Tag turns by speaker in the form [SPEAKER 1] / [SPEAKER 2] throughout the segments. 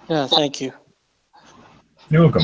[SPEAKER 1] Yeah, thank you.
[SPEAKER 2] You're welcome.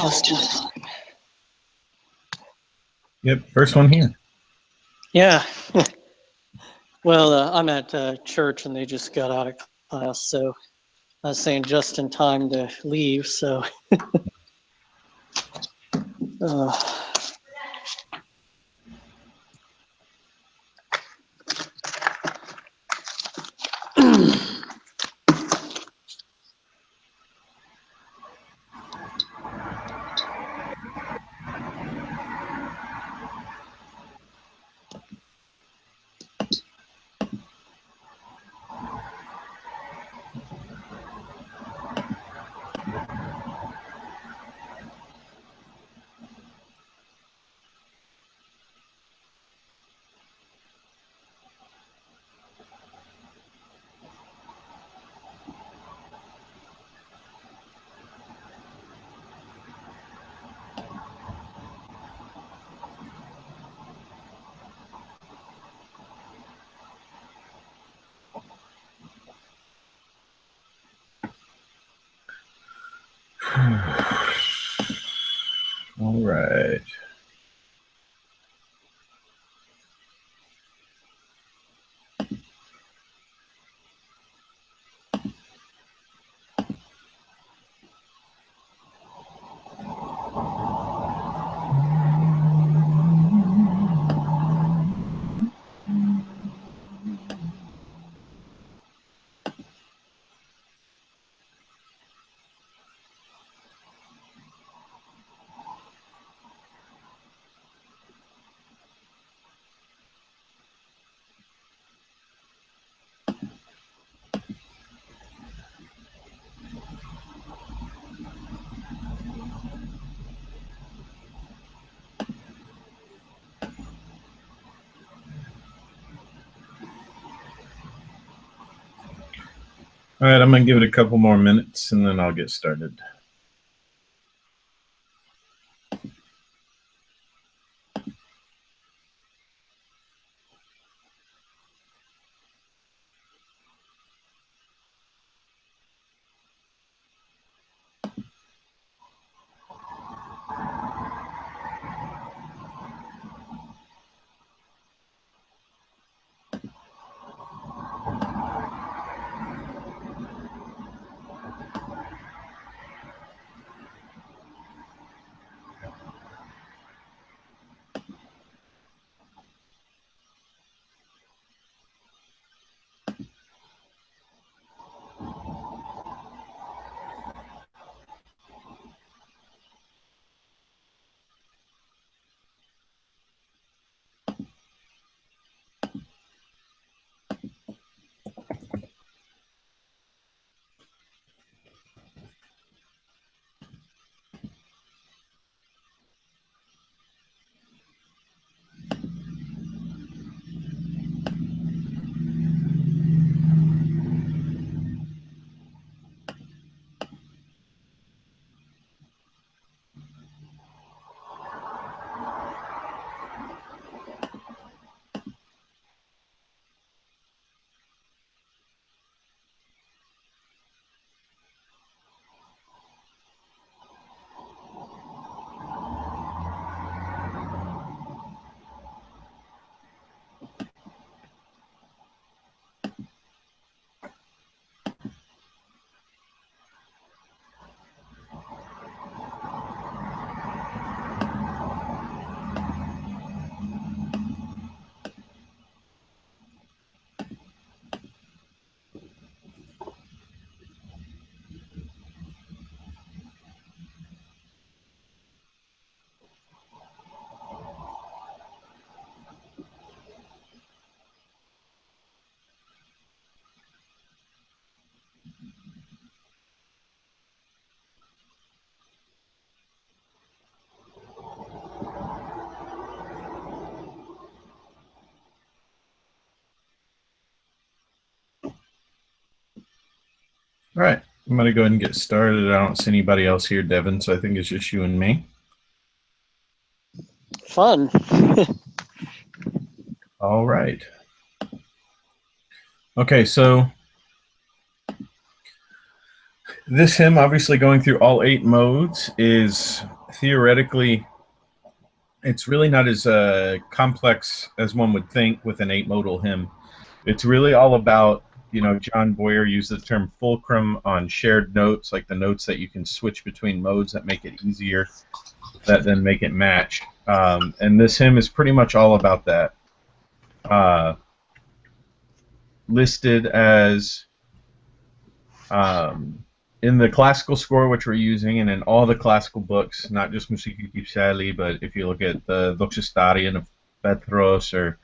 [SPEAKER 1] Just in time.
[SPEAKER 2] Yep, first one here.
[SPEAKER 1] Yeah. Well, I'm at church and they just got out of class, so I was saying just in time to leave. So,
[SPEAKER 2] All right. All right, I'm going to give it a couple more minutes and then I'll get started. All right, I'm going to go ahead and get started. I don't see anybody else here, Devin, so I think it's just you and me.
[SPEAKER 1] Fun.
[SPEAKER 2] All right. Okay, so this hymn, obviously going through all 8 modes, is theoretically, it's really not as complex as one would think with an 8-modal hymn. It's really all about, John Boyer used the term fulcrum on shared notes, like the notes that you can switch between modes that make it easier, that then make it match. And this hymn is pretty much all about that. Listed as in the classical score, which we're using, and in all the classical books, not just Mousiki Kypseli, but if you look at the Doxastikon of Petros, or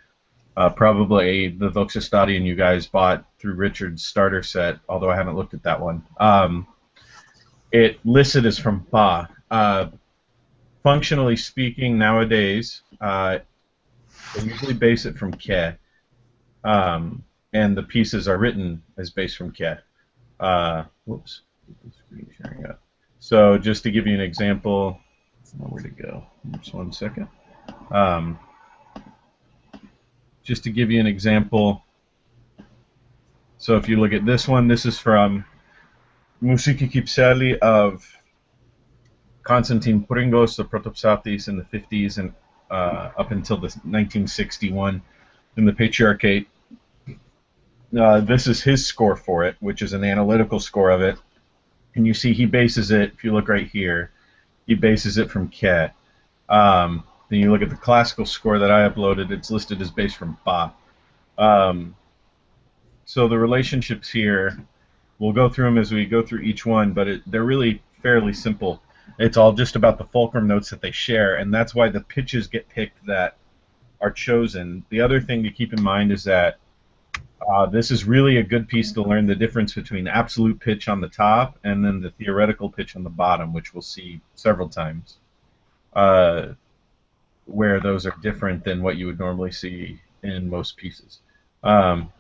[SPEAKER 2] probably the Doxastikon you guys bought through Richard's starter set, although I haven't looked at that one. It listed as from Pa. Functionally speaking, nowadays, they usually base it from Ke, and the pieces are written as based from Ke. Whoops, screen sharing up. So just to give you an example, where to go? Just 1 second. Just to give you an example, so if you look at this one, this is from Mousiki Kypseli of Constantine Pringos, the Protopsatis in the 50s and up until the 1961 in the Patriarchate. This is his score for it, which is an analytical score of it. And you see he bases it, if you look right here, he bases it from Ke. Then you look at the classical score that I uploaded, it's listed as based from Pa. So the relationships here, we'll go through them as we go through each one, but they're really fairly simple. It's all just about the fulcrum notes that they share, and that's why the pitches get picked that are chosen. The other thing to keep in mind is that this is really a good piece to learn the difference between absolute pitch on the top and then the theoretical pitch on the bottom, which we'll see several times, where those are different than what you would normally see in most pieces. And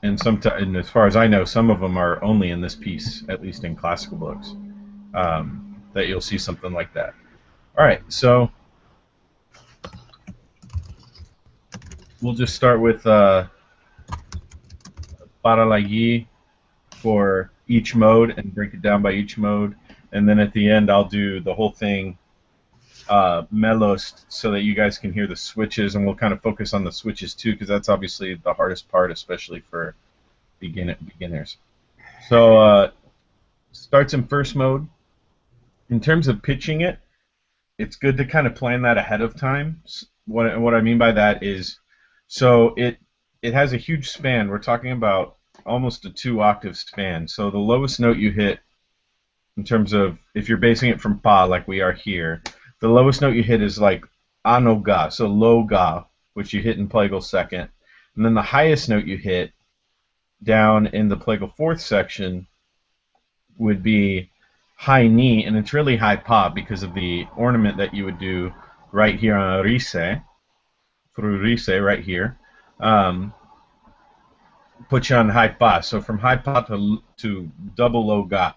[SPEAKER 2] as far as I know, some of them are only in this piece, at least in classical books, that you'll see something like that. All right, so we'll just start with Paralagi for each mode and break it down by each mode, and then at the end I'll do the whole thing melost so that you guys can hear the switches, and we'll kind of focus on the switches too, because that's obviously the hardest part, especially for beginners. So starts in first mode. In terms of pitching it, it's good to kind of plan that ahead of time. What I mean by that is, so it has a huge span. We're talking about almost a 2-octave span. So the lowest note you hit, in terms of if you're basing it from Pa like we are here, the lowest note you hit is like Ano Ga, so low Ga, which you hit in plagal second. And then the highest note you hit down in the plagal fourth section would be high Ni, and it's really high Pa because of the ornament that you would do right here on Rise, through Rise right here. Put you on high Pa, so from high Pa to double low Ga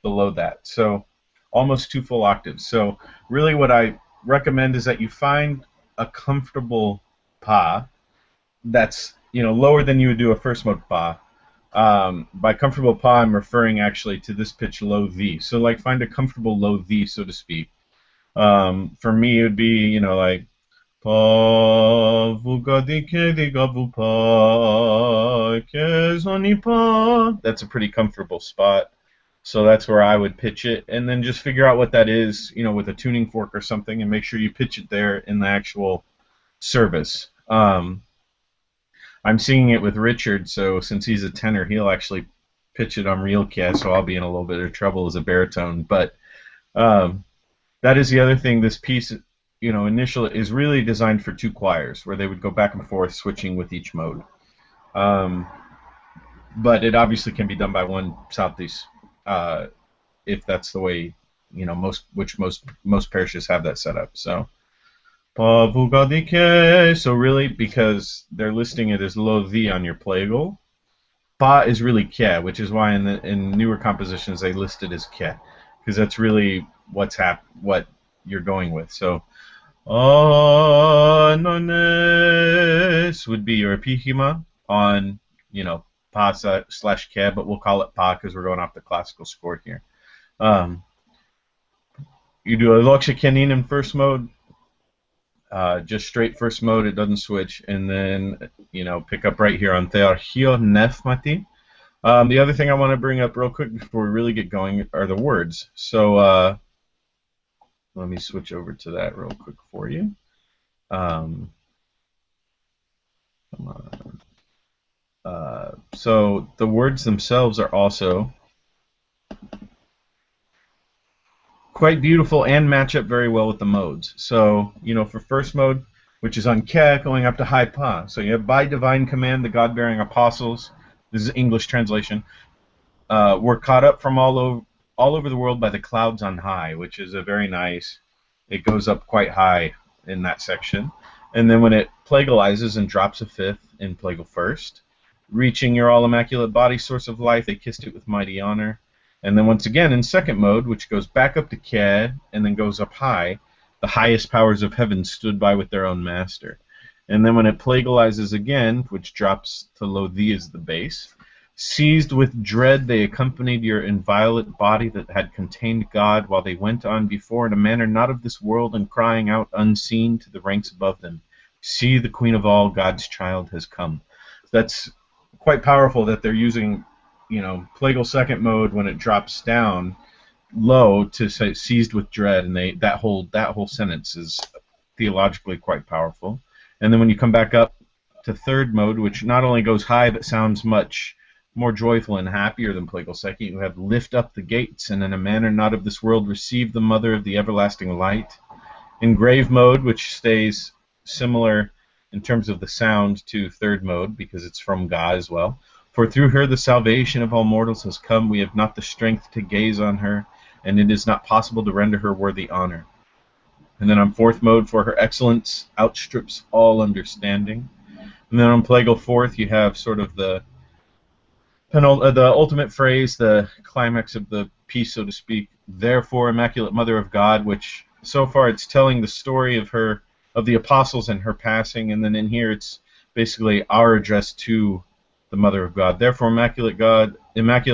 [SPEAKER 2] below that. So almost 2 full octaves. So really what I recommend is that you find a comfortable Pa that's lower than you would do a first mode Pa. By comfortable Pa, I'm referring actually to this pitch low V. So like find a comfortable low V, so to speak. For me, it would be like Pa vugadike digavu pa kezoni pa. That's a pretty comfortable spot. So that's where I would pitch it, and then just figure out what that is, with a tuning fork or something, and make sure you pitch it there in the actual service. I'm seeing it with Richard, so since he's a tenor, he'll actually pitch it on real cast, so I'll be in a little bit of trouble as a baritone. But that is the other thing. This piece, initially is really designed for 2 choirs, where they would go back and forth, switching with each mode. But it obviously can be done by one Southeast, if that's the way, most parishes have that set up. So. So really, because they're listing it as low V on your plagal, Pa is really ke, which is why in newer compositions they list it as ke, because that's really what you're going with. So Anones would be your epihema on, pa slash ke, but we'll call it pa because we're going off the classical score here. You do a loksha kenin in first mode, just straight first mode, it doesn't switch, and then pick up right here on Thearchio Nefmati. The other thing I want to bring up real quick before we really get going are the words. So let me switch over to that real quick for you. Come on. So the words themselves are also quite beautiful and match up very well with the modes. So, for first mode, which is on Ke, going up to high Pa. So you have by divine command, the God-bearing apostles, this is English translation, were caught up from all over the world by the clouds on high, which is a very nice, it goes up quite high in that section. And then when it plagalizes and drops a fifth in plagal first, reaching your all-immaculate body, source of life, they kissed it with mighty honor. And then once again in second mode, which goes back up to Ke and then goes up high, the highest powers of heaven stood by with their own master. And then when it plagalizes again, which drops to Lodi as the base, seized with dread they accompanied your inviolate body that had contained God while they went on before in a manner not of this world and crying out unseen to the ranks above them, see the Queen of all, God's child has come. That's quite powerful that they're using plagal second mode when it drops down low to say seized with dread, and that whole sentence is theologically quite powerful. And then when you come back up to third mode, which not only goes high but sounds much more joyful and happier than plagal second, you have lift up the gates and in a manner not of this world receive the mother of the everlasting light. In grave mode, which stays similar in terms of the sound to third mode because it's from God as well. For through her the salvation of all mortals has come. We have not the strength to gaze on her, and it is not possible to render her worthy honor. And then on fourth mode, for her excellence outstrips all understanding. And then on plagal fourth, you have sort of the ultimate phrase, the climax of the piece, so to speak. Therefore, Immaculate Mother of God, which so far it's telling the story of the apostles and her passing, and then in here it's basically our address to the Mother of God. Therefore, Immaculate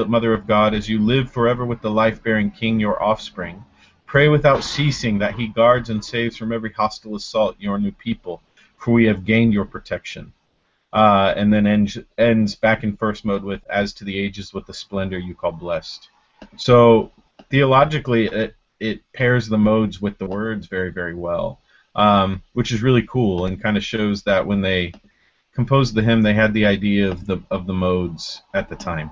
[SPEAKER 2] Mother of God, as you live forever with the life-bearing King, your offspring, pray without ceasing that he guards and saves from every hostile assault your new people, for we have gained your protection. And then ends back in first mode with, as to the ages with the splendor you call blessed. So theologically, it pairs the modes with the words very, very well, which is really cool and kind of shows that when they composed the hymn, they had the idea of the modes at the time.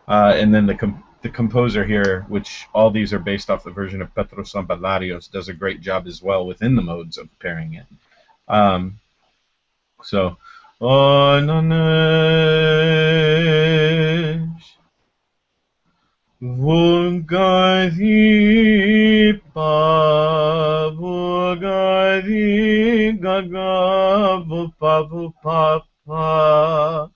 [SPEAKER 2] And then the composer here, which all these are based off the version of Petros Lampadarios, does a great job as well within the modes of pairing it. So, Onanesh Vugadi Pa Vugadi Gaga Vupa Papa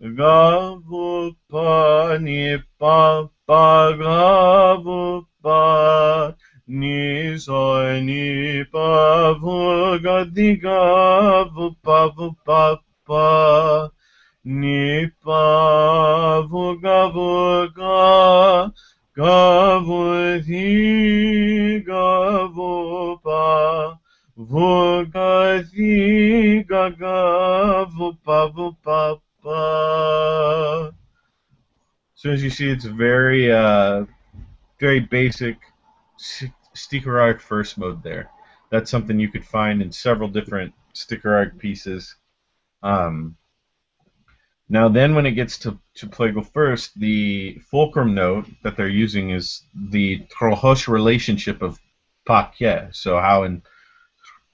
[SPEAKER 2] Gavu Pa Ni Papa Gavu Pa Ni So Ni Pa Vugadi Gavu Pa Papa Ni Pa Vuga Vuga Gavu Thi Gavu Pa Vuga Thi Gaga Vupa Vupa Pa. So as you see, it's very very basic sticker art first mode there. That's something you could find in several different sticker art pieces. Now then when it gets to plagal first, the fulcrum note that they're using is the trochos relationship of pa ke. So how in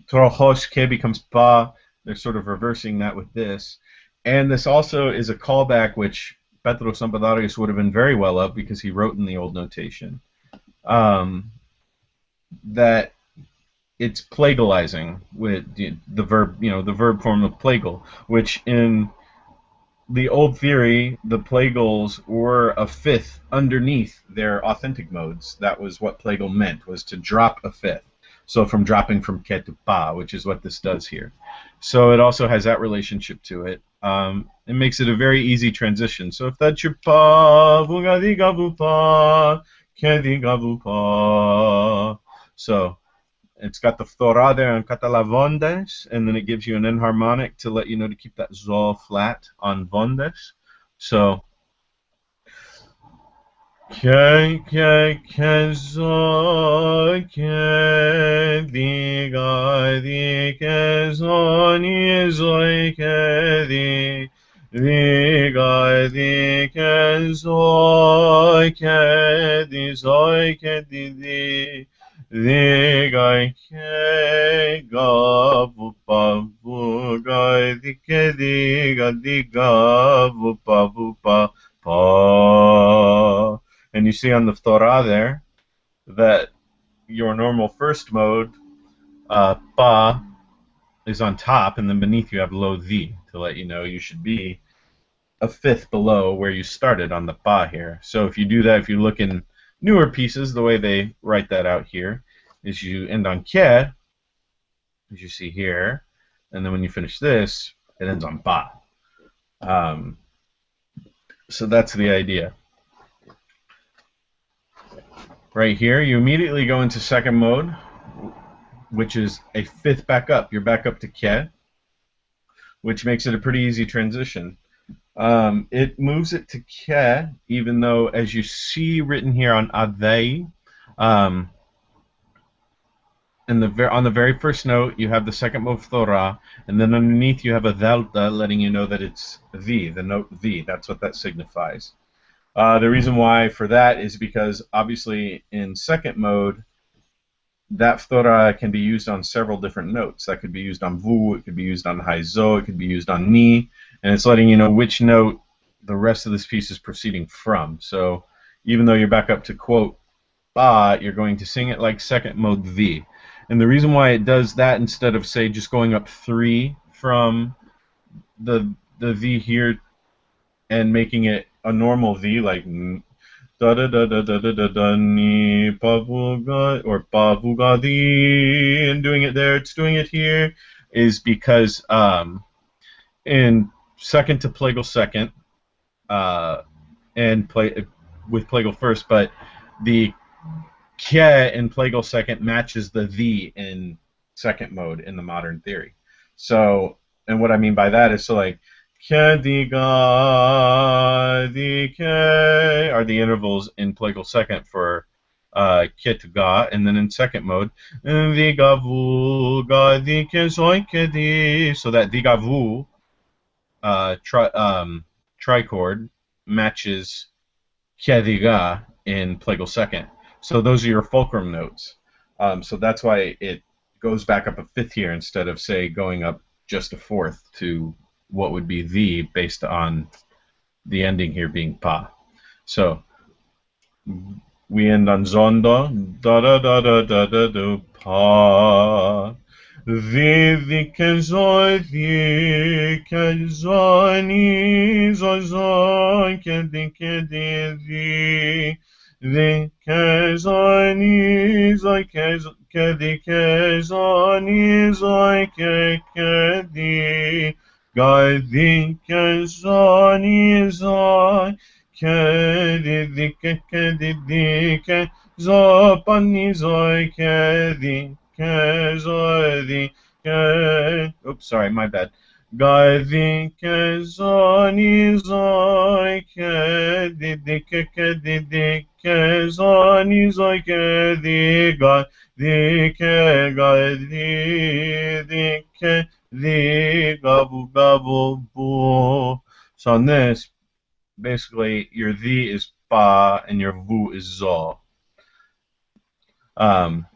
[SPEAKER 2] trochos ke becomes pa, they're sort of reversing that with this. And this also is a callback which Petros Lampadarios would have been very well of because he wrote in the old notation. That it's plagalizing with the verb, the verb form of plagal, which in the old theory, the plagals were a fifth underneath their authentic modes. That was what plagal meant, was to drop a fifth. So from dropping from ke to pa, which is what this does here. So it also has that relationship to it. It makes it a very easy transition. So if that's your pa, vuga diga vu pa, ke diga vu pa. So it's got the phthora there on catalavondes, and then it gives you an enharmonic to let you know to keep that zol flat on vondes. So ke zo ke diga di ke zo ni zo ke di diga di ke zo ke di zo ke di diga ke ga vu pa vu ga di ke diga diga vu pa pa. And you see on the phthora there that your normal first mode, pa, is on top, and then beneath you have low the to let you know you should be a fifth below where you started on the pa here. So if you do that, if you look in newer pieces, the way they write that out here is you end on ke, as you see here, and then when you finish this, it ends on pa. So that's the idea. Right here, you immediately go into second mode, which is a fifth back up. You're back up to ke, which makes it a pretty easy transition. It moves it to ke, even though, as you see written here on adei, on the very first note, you have the second mode phthora, and then underneath you have a delta letting you know that it's the note the. That's what that signifies. The reason why for that is because obviously in second mode, that phthora can be used on several different notes. That could be used on vu, it could be used on haizo, it could be used on ni, and it's letting you know which note the rest of this piece is proceeding from. So even though you're back up to quote ba, you're going to sing it like second mode the. And the reason why it does that instead of, say, just going up 3 from the the here and making it a normal V, like da da da da da da da da ni pavuga or pavugadi, and doing it there, it's doing it here, is because in second to plagal second, and play with plagal first, but the ke in plagal second matches the in second mode in the modern theory. So, and what I mean by that is, so like ke diga di ke are the intervals in plagal second for ke to ga, and then in second mode diga vu ga di ke zoi ke di, so that diga vu trichord matches ke diga in plagal second. So those are your fulcrum notes. So that's why it goes back up a fifth here instead of, say, going up just a fourth to what would be the, based on the ending here being pa. So we end on zondo, da da da da da da do pa. The kenzoi the kenzoni zozoi kedi kedi the kenzoni zoi kedi kenzoni zoi kedi gadi kenzoni zoi kedi kedi zopani zoi kedi. Oops, sorry, my bad. Gadi kezoni zoi kedi kedi kezoni zoi kedi gadi kedi gavu gavu bu. So on this, basically, your the is ba and your vu is zo.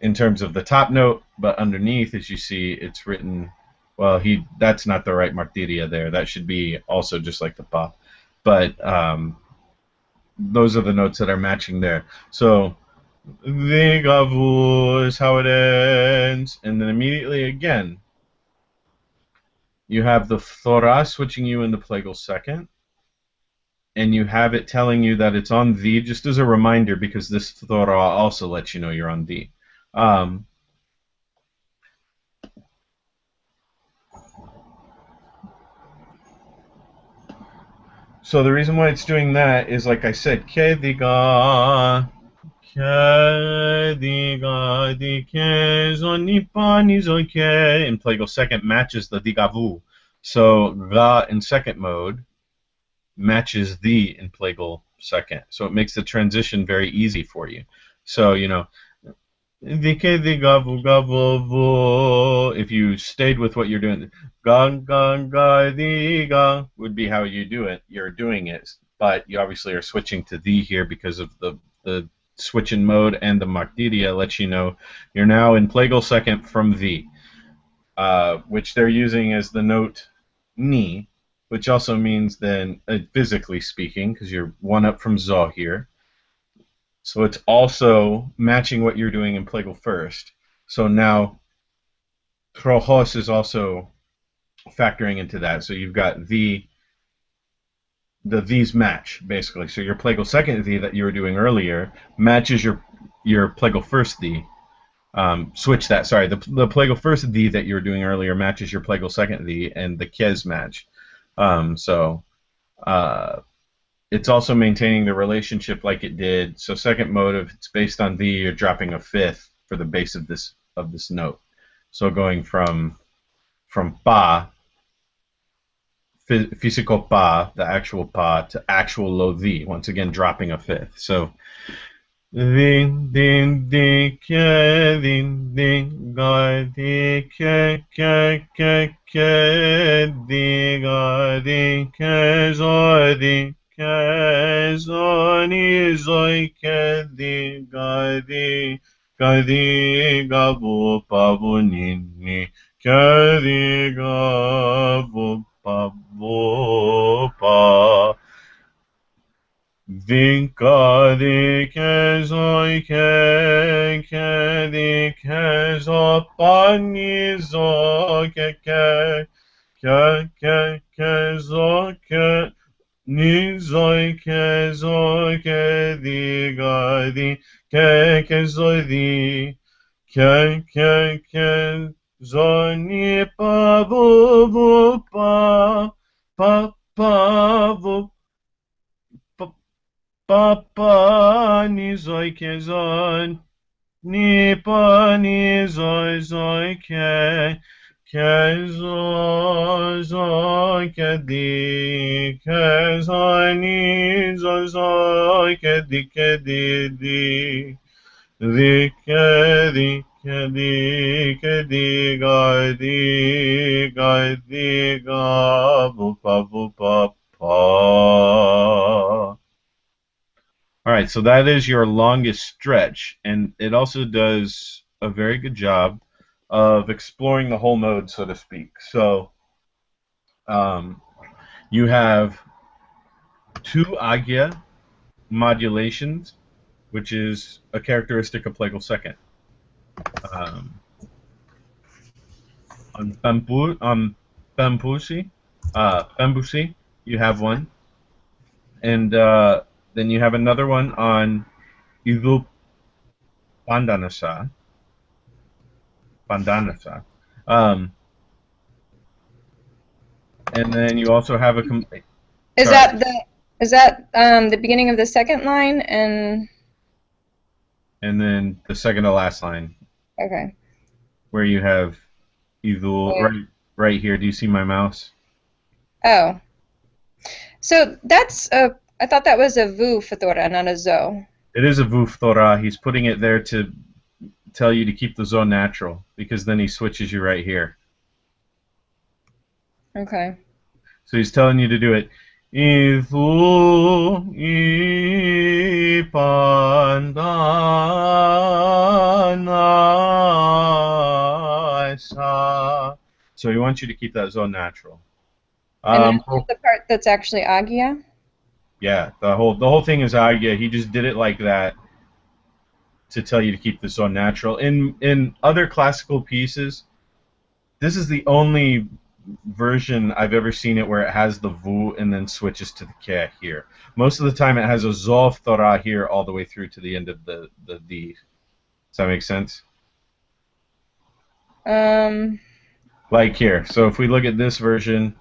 [SPEAKER 2] In terms of the top note, but underneath, as you see, it's written, well, that's not the right martiria there. That should be also just like the pa. But those are the notes that are matching there. So the gavu is how it ends, and then immediately again, you have the phthora switching you into plagal second, and you have it telling you that it's on the, just as a reminder, because this Thora also lets you know you're on the. So the reason why it's doing that is, like I said, Kediga, Kediga, Dike, Zonipani, Zoke, in Plagal second matches the Digavu. So Ga in second mode matches the in Plagal second. So it makes the transition very easy for you. So, you know, if you stayed with what you're doing, would be how you do it. You're doing it, but you obviously are switching to the here because of the switch in mode, and the Makdidia lets you know you're now in Plagal second from the, which they're using as the note ni, which also means then, physically speaking, because you're one up from Zo here. So it's also matching what you're doing in Plagal first. So now Trojos is also factoring into that. So you've got these match, basically. So your Plagal second the that you were doing earlier matches your Plagal first the. Switch that, sorry. The Plagal first the that you were doing earlier matches your Plagal second the, and the Kez match. It's also maintaining the relationship like it did. So second motive, it's based on the, you're dropping a fifth for the base of this note. So going from pa, physical pa, the actual pa, to actual lo the, once again dropping a fifth. So din din din ke din din ga di ke di ga di ke zo di ke zo ni zo ke di ga di ga bu pa bu ni ke di ga bu pa bu pa. Vinca di kezo ke di kezo pani zo ke kezo ke ni zo ke di ga di kezo di kezo ni pa vu pa vu Papa ni zoi ke zon ni pa ni zoi ke zo ke di ke zo ni zoi ke di di ke di ga bu pa pa. All right, so that is your longest stretch, and it also does a very good job of exploring the whole mode, so to speak. So you have two Agya modulations, which is a characteristic of Plagal second. On Pambusi, you have one, and then you have another one on Idu Pandanasa. And then you also have a.
[SPEAKER 3] Is that the beginning of the second line and
[SPEAKER 2] then the second to last line?
[SPEAKER 3] Okay.
[SPEAKER 2] Where you have Idul right here. Do you see my mouse?
[SPEAKER 3] Oh. So that's a. I thought that was a vu fatora, not a zo.
[SPEAKER 2] It is a vu fatora. He's putting it there to tell you to keep the zo natural, because then he switches you right here.
[SPEAKER 3] Okay.
[SPEAKER 2] So he's telling you to do it. Idul ipandanasa. So he wants you to keep that zo natural.
[SPEAKER 3] And the part that's actually Agya?
[SPEAKER 2] Yeah, the whole thing is Agya. He just did it like that to tell you to keep the zo natural. In other classical pieces, this is the only version I've ever seen it where it has the vu and then switches to the ke here. Most of the time it has a zov thora here all the way through to the end of the d. Does that make sense? Like here. So if we look at this version,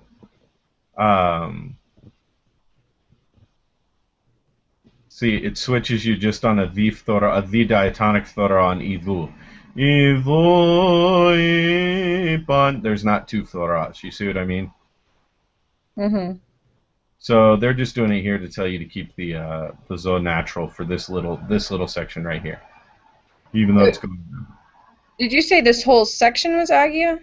[SPEAKER 2] see, it switches you just on a V thora, a V diatonic thora on ivu. There's not two thoras. You see what I mean?
[SPEAKER 3] Mm-hmm.
[SPEAKER 2] So they're just doing it here to tell you to keep the zo natural for this little section right here, even though it's going.
[SPEAKER 3] Did you say this whole section was Agia?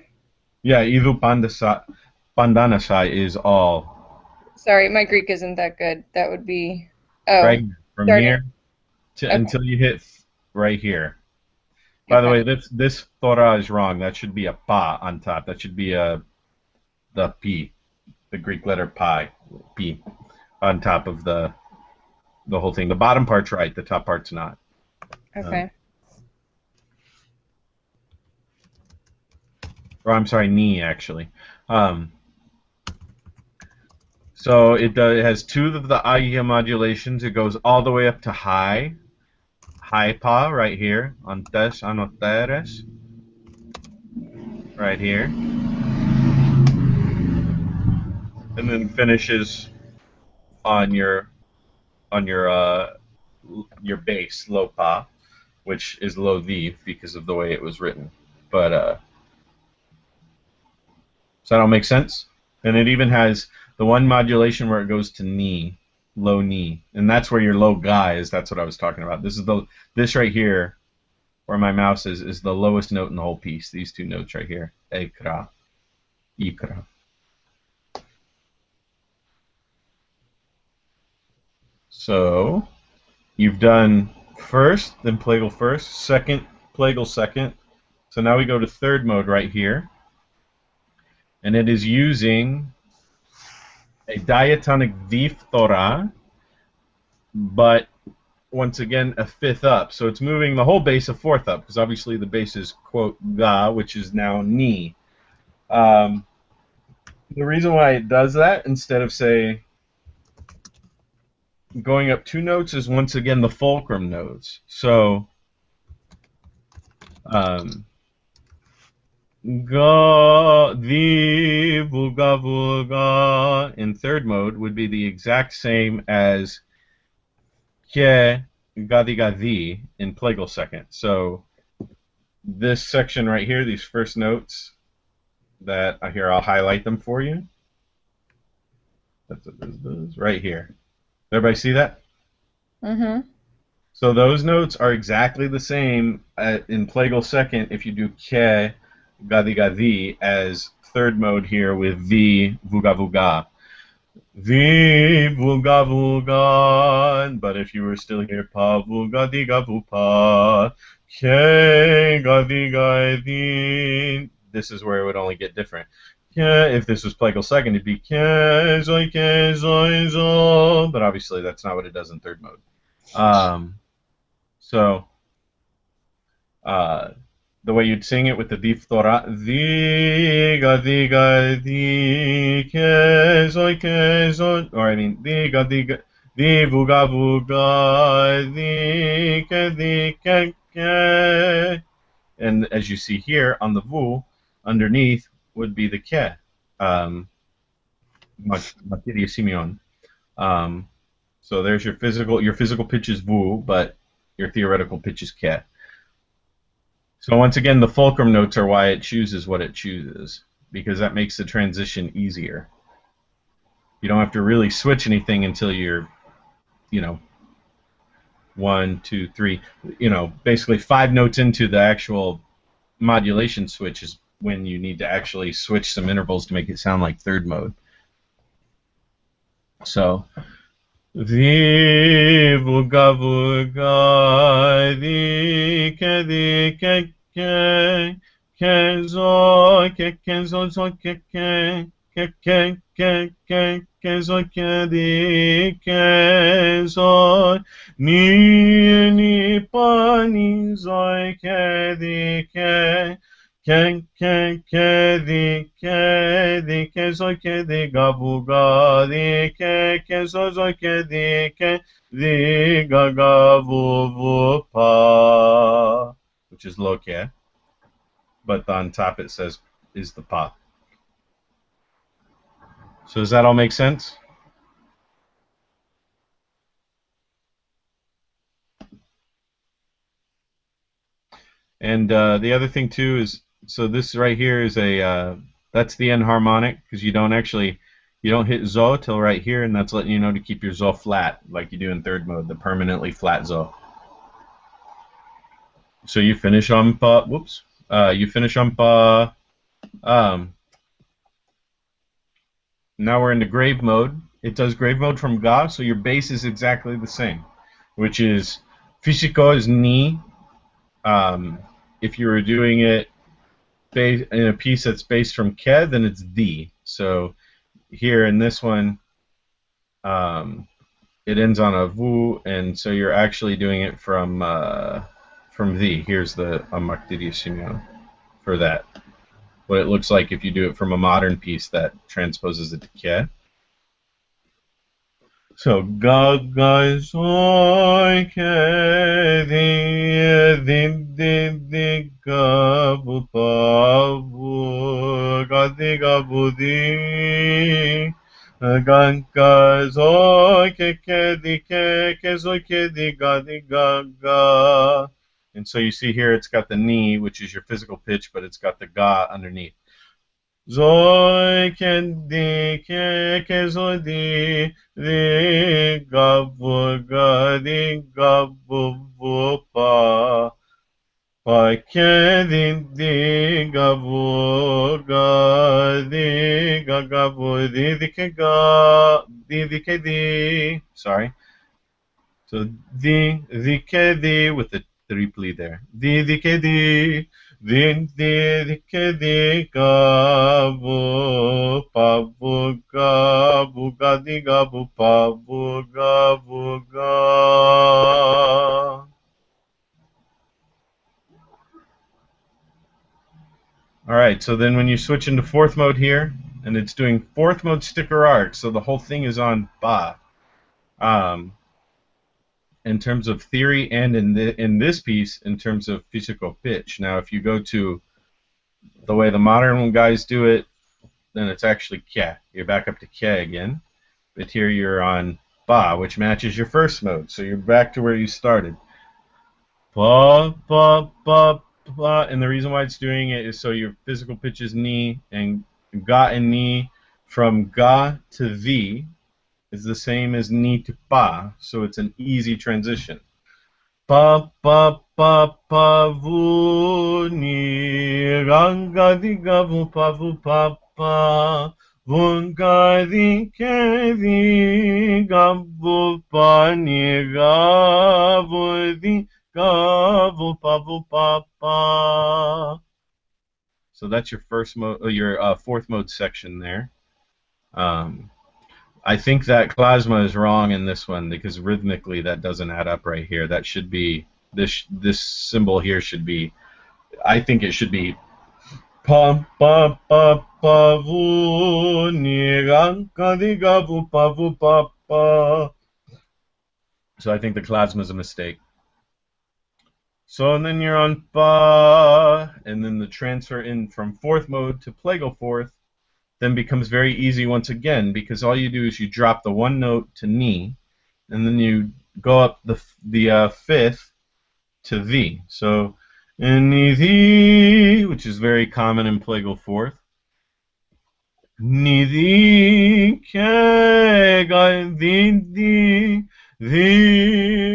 [SPEAKER 2] Yeah, ivu pandanasai is all.
[SPEAKER 3] Sorry, my Greek isn't that good. That would be
[SPEAKER 2] Right from
[SPEAKER 3] starting.
[SPEAKER 2] here to
[SPEAKER 3] Okay.
[SPEAKER 2] until you hit right here. By the way, this thora is wrong. That should be a pa on top. That should be the p, the Greek letter pi, p, on top of the whole thing. The bottom part's right. The top part's not.
[SPEAKER 3] Okay.
[SPEAKER 2] Or I'm sorry, ni actually. So it has two of the agia modulations. It goes all the way up to high pa right here, antes anoteres, right here, and then finishes on your bass, low pa, which is low V because of the way it was written. But does that all make sense? And it even has the one modulation where it goes to ni, low ni, and that's where your low ga is. That's what I was talking about. This right here, where my mouse is the lowest note in the whole piece. These two notes right here, ekra, ikra. So you've done first, then plagal first, second, plagal second. So now we go to third mode right here, and it is using a diatonic V thora, but once again a fifth up. So it's moving the whole bass a fourth up, because obviously the bass is, quote, ga, which is now ni. The reason why it does that instead of, say, going up two notes is, once again, the fulcrum notes. So ga, di, vulga, vulga in third mode would be the exact same as ke, gadi, gadi in plagal second. So this section right here, these first notes that here, I'll highlight them for you. That's what this does right here. Everybody see that?
[SPEAKER 3] Mm-hmm.
[SPEAKER 2] So those notes are exactly the same in plagal second if you do ke, gadi, gadi as third mode here with V, vuga, vuga. V, vuga, vuga. But if you were still here, pa, vuga, diga, vu, pa. Ke, gadi, gadi. This is where it would only get different. If this was plagal second, it'd be ke, zoi, zo. But obviously that's not what it does in third mode. So the way you'd sing it with the div thora, diga, diga, di, ke, zoi, or I mean, diga, diga, di, vuga, vuga, di, ke. And as you see here on the vu, underneath would be the ke, materia Simeon. So there's your physical pitch is vu, but your theoretical pitch is ke. So once again, the fulcrum notes are why it chooses what it chooses, because that makes the transition easier. You don't have to really switch anything until you're, 1, 2, 3, basically 5 notes into the actual modulation switch is when you need to actually switch some intervals to make it sound like third mode. So di, vuga, vuga, di, ke, zo, zo, ke, zo, di, zo, ni, pa, ni, zo, di, kedi kedi kezo kedi gabu ga di kezo zo kedi kedi ga gabu vu pa, which is low ke, but on top it says is the pa. So does that all make sense? And the other thing too is, so this right here is a that's the enharmonic, because you don't hit zo till right here, and that's letting you know to keep your zo flat like you do in third mode, the permanently flat zo. So you finish on pa. Whoops. You finish on pa. Now we're into grave mode. It does grave mode from ga, so your base is exactly the same, which is físico is ni. If you were doing it in a piece that's based from ke, then it's di. So here in this one, it ends on a vu, and so you're actually doing it from the. Here's the Lampadarios for that. What it looks like if you do it from a modern piece that transposes it to ke. So ga ga soy ke di ga bu pa bu ga bu di ga ga soy ke di ke soy ke di ga ga. And so you see here it's got the ni, which is your physical pitch, but it's got the ga underneath. Zoy ken di ke zo di ga bu vu pa ke di ga bu ga bu di ke di. Sorry. So di ke di with the tripli there. Di ke di. Din di ke di ga bu pa bu ga di ga bu pa bu ga. All right, so then when you switch into fourth mode here, and it's doing fourth mode sticker arc, so the whole thing is on ba. In terms of theory, and in this piece, in terms of physical pitch. Now, if you go to the way the modern guys do it, then it's actually ke. You're back up to ke again, but here you're on ba, which matches your first mode. So you're back to where you started. Pa pa pa pa, and the reason why it's doing it is so your physical pitch is ni, and ga and ni from ga to the is the same as ni to pa, so it's an easy transition. Pa pa pa pa vu ni ranga di ga vu pa vun ga di ke di ga vu pa ni ga vu di ga vu pa. So that's your first mode, your fourth mode section there. I think that Klasma is wrong in this one, because rhythmically that doesn't add up right here. That should be, this symbol here should be, I think it should be pa pa pa pa vu ni ran ka di ga vu pa pa. So I think the Klasma is a mistake. So and then you're on pa, and then the transfer in from fourth mode to Plagal fourth then becomes very easy once again, because all you do is you drop the one note to ni, and then you go up the fifth to the. So ni the, which is very common in Plagal fourth. Ni the ke ga di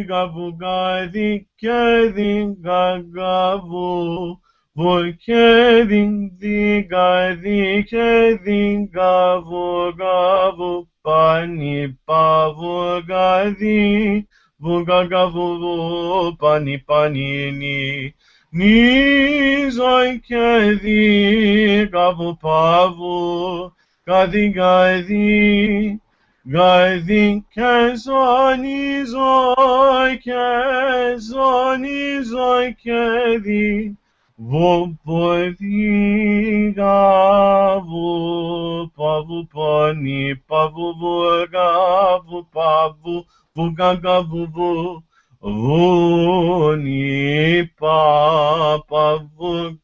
[SPEAKER 2] ga bu ga di ke di ga vu. Voi ke di ga ke di ga vu pa ni pa vu ga di vu ga vu pa ni ni zoi ke di ga vu pa vu ga di ke zo ni zoi ke di Vupodiga vupa vuponi pavuvuga vupavu vugaga vuvu vuni pavuga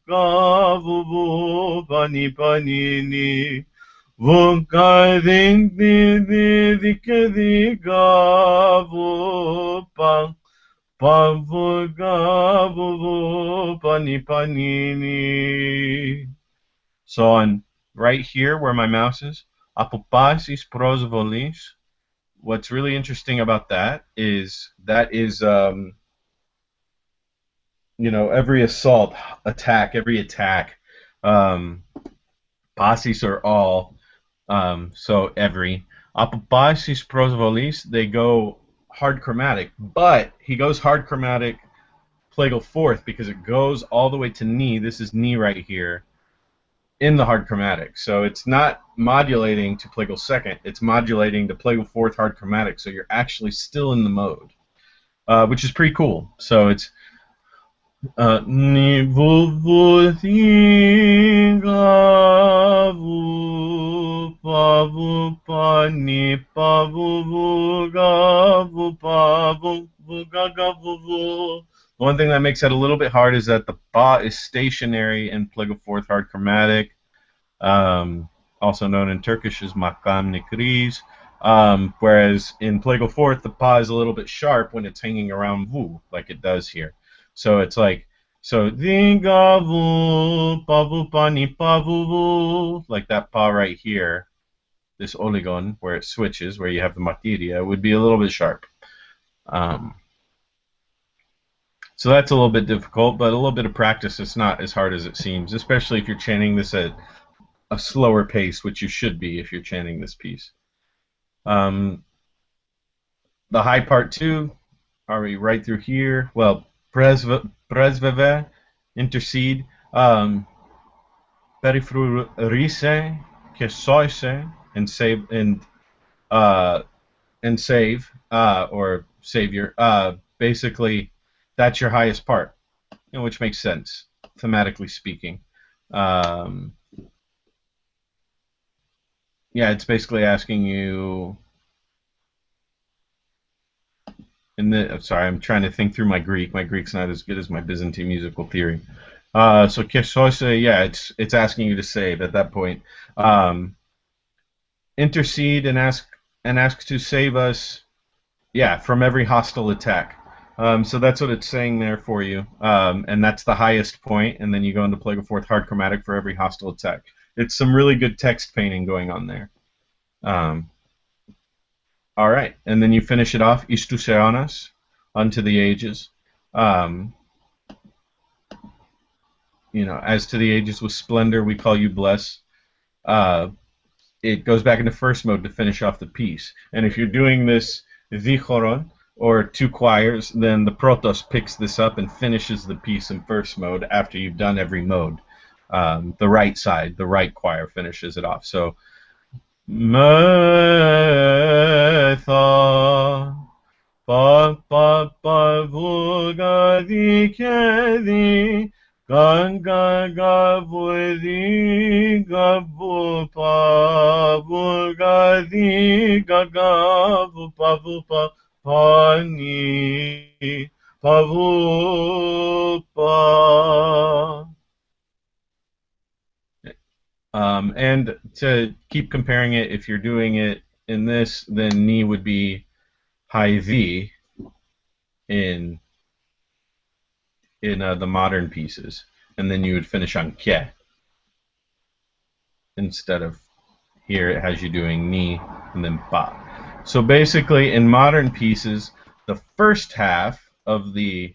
[SPEAKER 2] vuvu pani panini vukadindiga vupa Pavugavu pani panini. So on right here where my mouse is, apopasis prosvolis. What's really interesting about that is every assault, every attack, pasis are all, so every. Apopasis prosvolis, they go hard chromatic, but he goes hard chromatic plagal fourth because it goes all the way to knee. This is knee right here in the hard chromatic. So it's not modulating to plagal second, it's modulating to plagal fourth hard chromatic, so you're actually still in the mode, which is pretty cool. So it's ni vuvutinga vupa vupa ni pavuvuga vupa vugaga vuvu. One thing that makes it a little bit hard is that the ba is stationary in plagal fourth hard chromatic, also known in Turkish as makam nikriz, whereas in plagal fourth the pa is a little bit sharp when it's hanging around vu, like it does here. So it's like, dinga vu pavu pani pavu, like that pa right here, this oligon where it switches, where you have the materia, would be a little bit sharp. So that's a little bit difficult, but a little bit of practice, it's not as hard as it seems, especially if you're chanting this at a slower pace, which you should be if you're chanting this piece. The high part too, are we right through here? Well, presveve, intercede, perifrurise, kesoise, and save, or savior. Basically, that's your highest part, which makes sense, thematically speaking. Yeah, it's basically asking you. Sorry, I'm trying to think through my Greek. My Greek's not as good as my Byzantine musical theory. So kesoise, yeah, it's asking you to save at that point. Intercede and ask to save us, yeah, from every hostile attack. So that's what it's saying there for you, and that's the highest point, and then you go into plagal fourth hard chromatic for every hostile attack. It's some really good text painting going on there. All right, and then you finish it off, Istuseanas, unto the ages. As to the ages with splendor, we call you bless. It goes back into first mode to finish off the piece. And if you're doing this dichoron, or two choirs, then the protos picks this up and finishes the piece in first mode after you've done every mode. The right side, the right choir finishes it off. So, Metha pa pa pa vuga di kedi ganga ga vudi ga vu pa vuga di ga ga vu pa pani pa vu pa. And to keep comparing it, if you're doing it in this, then ni would be high V in the modern pieces, and then you would finish on ke instead of here it has you doing ni and then pa. So basically, in modern pieces, the first half of the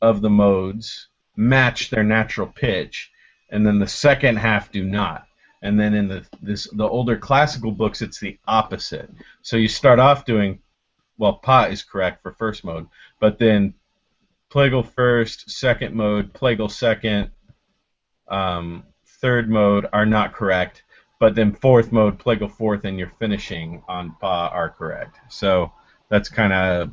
[SPEAKER 2] modes match their natural pitch, and then the second half do not. And then in the older classical books, it's the opposite. So you start off doing, well, pa is correct for first mode, but then plagal first, second mode, plagal second, third mode are not correct, but then fourth mode, plagal fourth, and you're finishing on pa are correct. So that's kind of,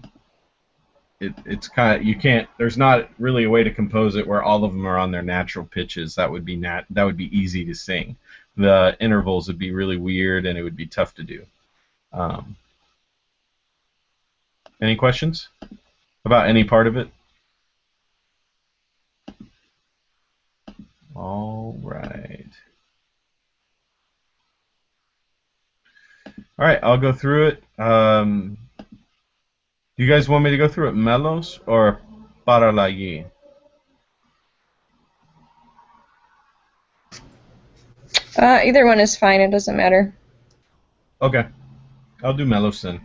[SPEAKER 2] it's kind of, you can't, there's not really a way to compose it where all of them are on their natural pitches. That would be easy to sing. The intervals would be really weird and it would be tough to do. Any questions about any part of it? All right. All right, I'll go through it. Do you guys want me to go through it melos or paralagi?
[SPEAKER 3] Either one is fine. It doesn't matter.
[SPEAKER 2] Okay, I'll do melos then.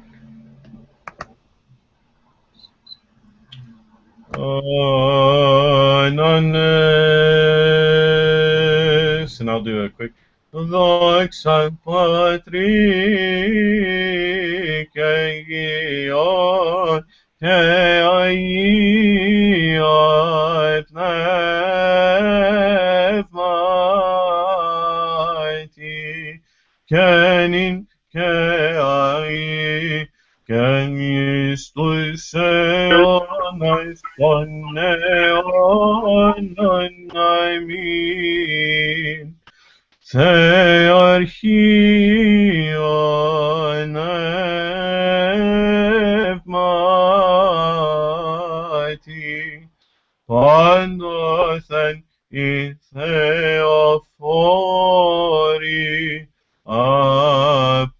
[SPEAKER 2] And I'll do a quick Doxa Patri Kegion Keaiot Nefmati Kenin Keai Kenistus Seonas Koneonaimin Thearchion Nefmati Pandothen in Theophori Apostoli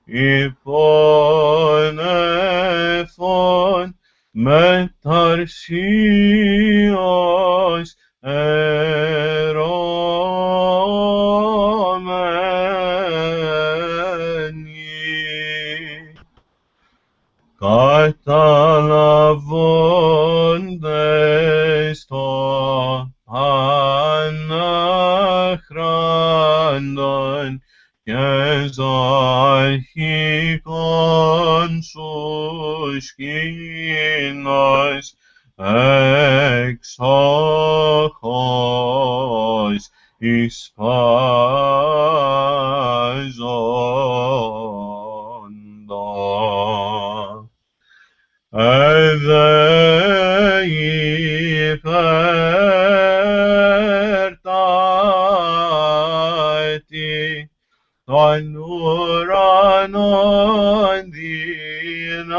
[SPEAKER 2] Iponephon Metarsios Eromeni Catalavon desto anachrandon Kezahikon suskinos exochos ispazonda Evei pertati Tanuranon dinamis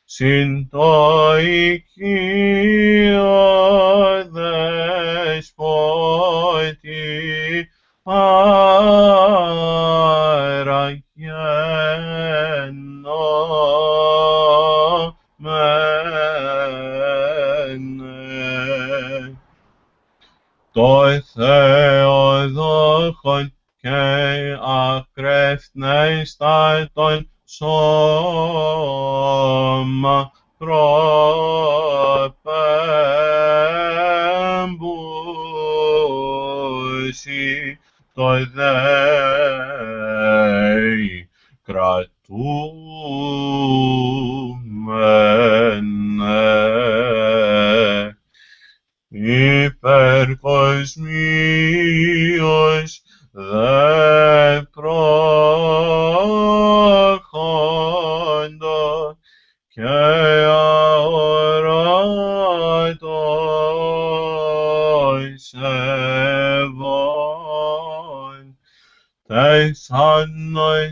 [SPEAKER 2] Sintoikio despoti Arayeno mene Toi Theodochon Ke akrefne staton Soma propembusi Toi Dei kratumene Hyperkosmios δε προχόντα και αόρατος ευών τες ανωτερές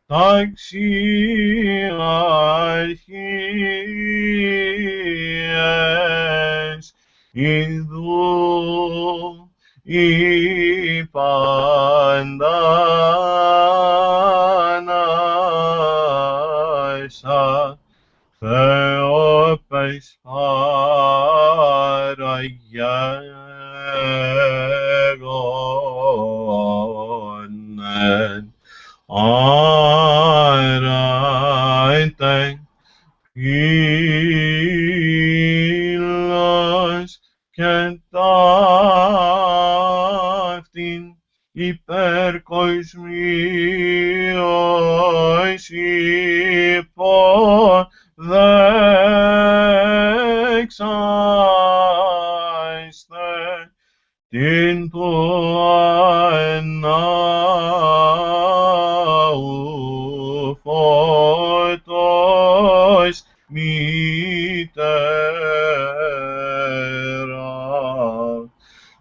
[SPEAKER 2] ταξιαρχίες ιδού η παντανάσα Θεόπες παραγέγονεν άραιτεν πύλος και ταύτην υπερκοσμίως υποδέξαν την ναού φωτός μητέρα,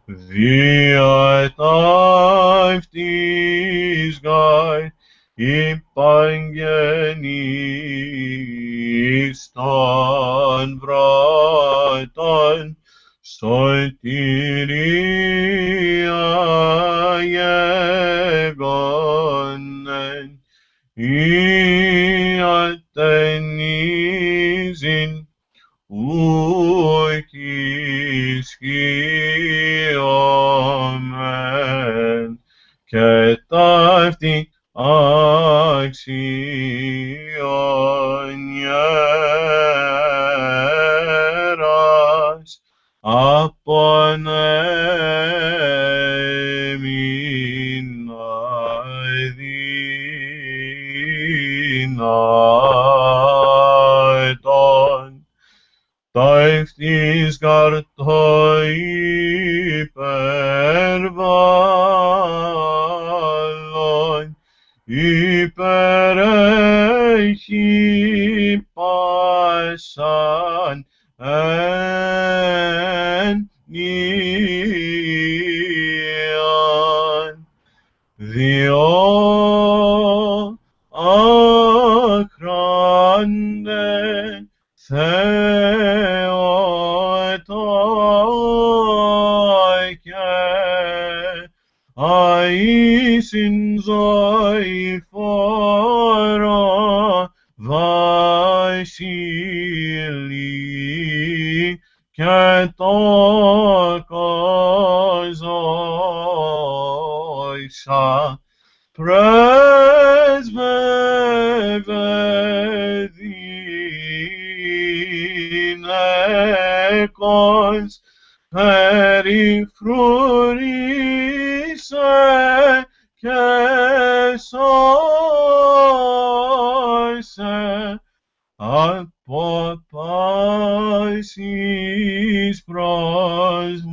[SPEAKER 2] δια ταύτης γάρ υπαγγενείς των βρατών σωτηρία γεγονέν, ή ατενίζειν ουκ ισχύομεν, και ταύτη αξιόν ιέρας απον εμήν αδύνατον, ταύτης γαρ το υπερβάλλον, υπερέχει πάσαν ενίαν, διό άχραντε Θεοτόκε, αΐσιν ζωηφόρο βασιλεί, και τόκος δόξα πρέσβευε γυναίκος, περιφρούρισε και σώσε από πάσης προσβολής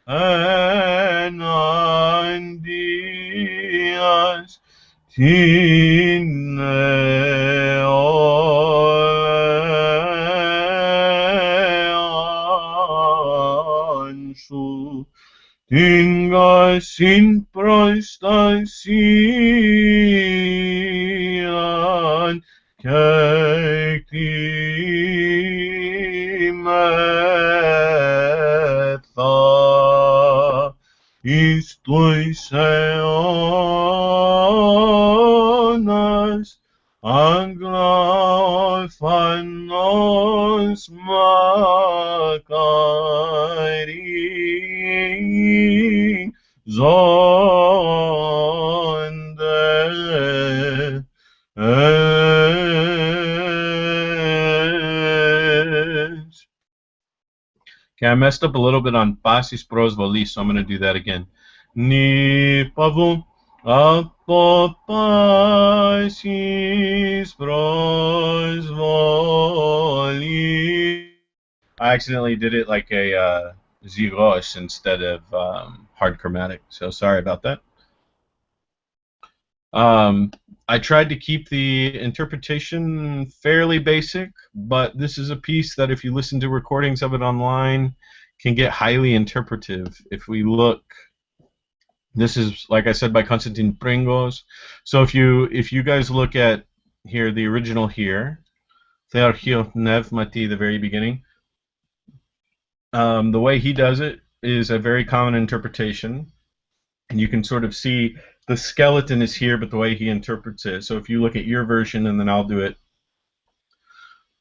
[SPEAKER 2] εναντίας την νεολαίαν σου, την γασιν προστασίαν και εκτιμέθα εις τους αιώνας, αγγλόφανος μακάρι ζώνται. Okay, I messed up a little bit on Basis Bros Volis, so I'm going to do that again. Ni pavu apo Basis Bros Volis. I accidentally did it like a Zigos instead of hard chromatic, so sorry about that. I tried to keep the interpretation fairly basic, but this is a piece that if you listen to recordings of it online can get highly interpretive. If we look, this is, like I said, by Konstantin Pringos. So if you guys look at here, the original here, Theological Nevmati, the very beginning, the way he does it is a very common interpretation, and you can sort of see the skeleton is here, but the way he interprets it. So if you look at your version, and then I'll do it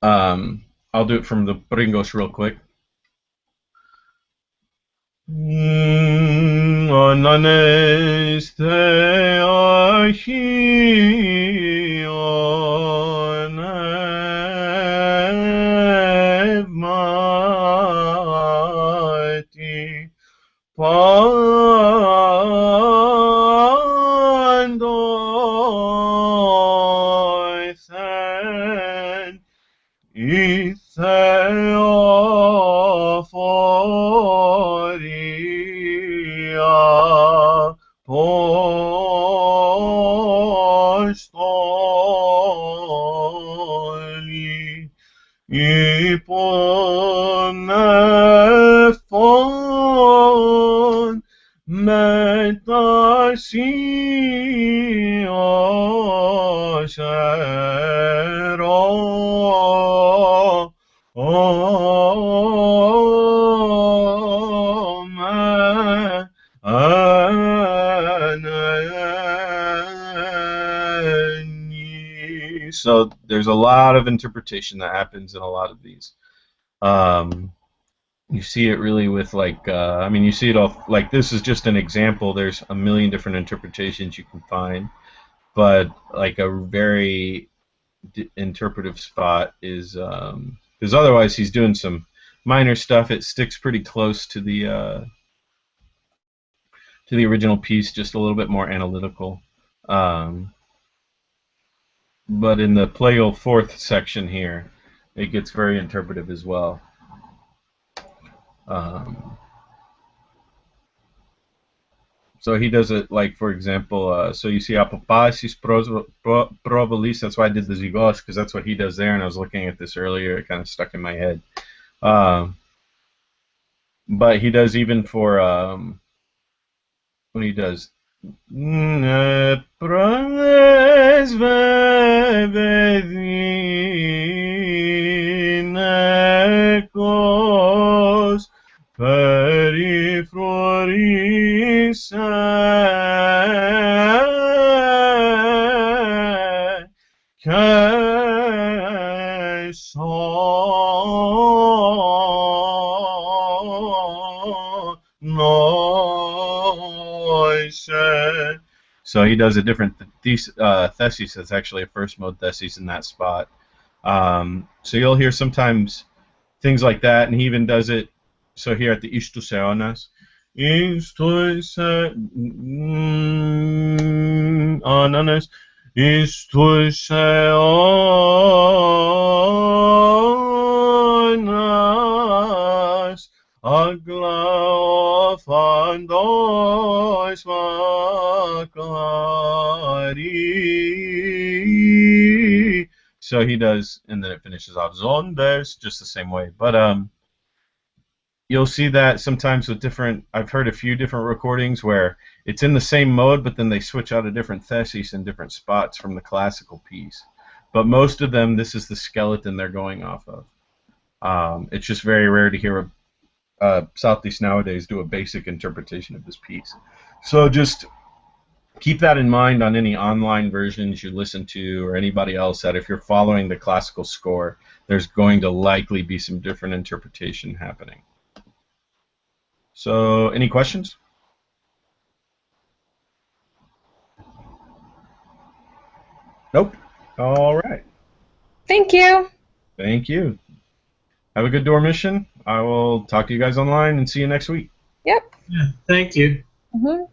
[SPEAKER 2] from the Pringos real quick. Onanes thearchion evmati pandoithen itheophon όλοι υπονεφών μετασίως So there's a lot of interpretation that happens in a lot of these. You see it really with like, I mean, you see it all, like this is just an example. There's a million different interpretations you can find, but like a very interpretive spot is, because otherwise he's doing some minor stuff. It sticks pretty close to the original piece, just a little bit more analytical. But in the Plagal fourth section here, it gets very interpretive as well. So he does it like, for example, so you see apopasis probalis, that's why I did the zygos, because that's what he does there, and I was looking at this earlier, it kind of stuck in my head. But he does even for, when he does perifroris So he does a different thesis that's actually a first mode thesis in that spot. So you'll hear sometimes things like that, and he even does it. So here at the Istuseonas, Istuseonas, aglaophandos Makari. So he does, and then it finishes off Zondes, just the same way. But you'll see that sometimes with different, I've heard a few different recordings where it's in the same mode, but then they switch out a different thesis in different spots from the classical piece. But most of them, this is the skeleton they're going off of. It's just very rare to hear Southeast nowadays do a basic interpretation of this piece. So just keep that in mind on any online versions you listen to, or anybody else, that if you're following the classical score, there's going to likely be some different interpretation happening. So, any questions? Nope. All right.
[SPEAKER 3] Thank you.
[SPEAKER 2] Thank you. Have a good Dormition. I will talk to you guys online and see you next week.
[SPEAKER 3] Yep.
[SPEAKER 1] Yeah, thank you.
[SPEAKER 3] Mm-hmm.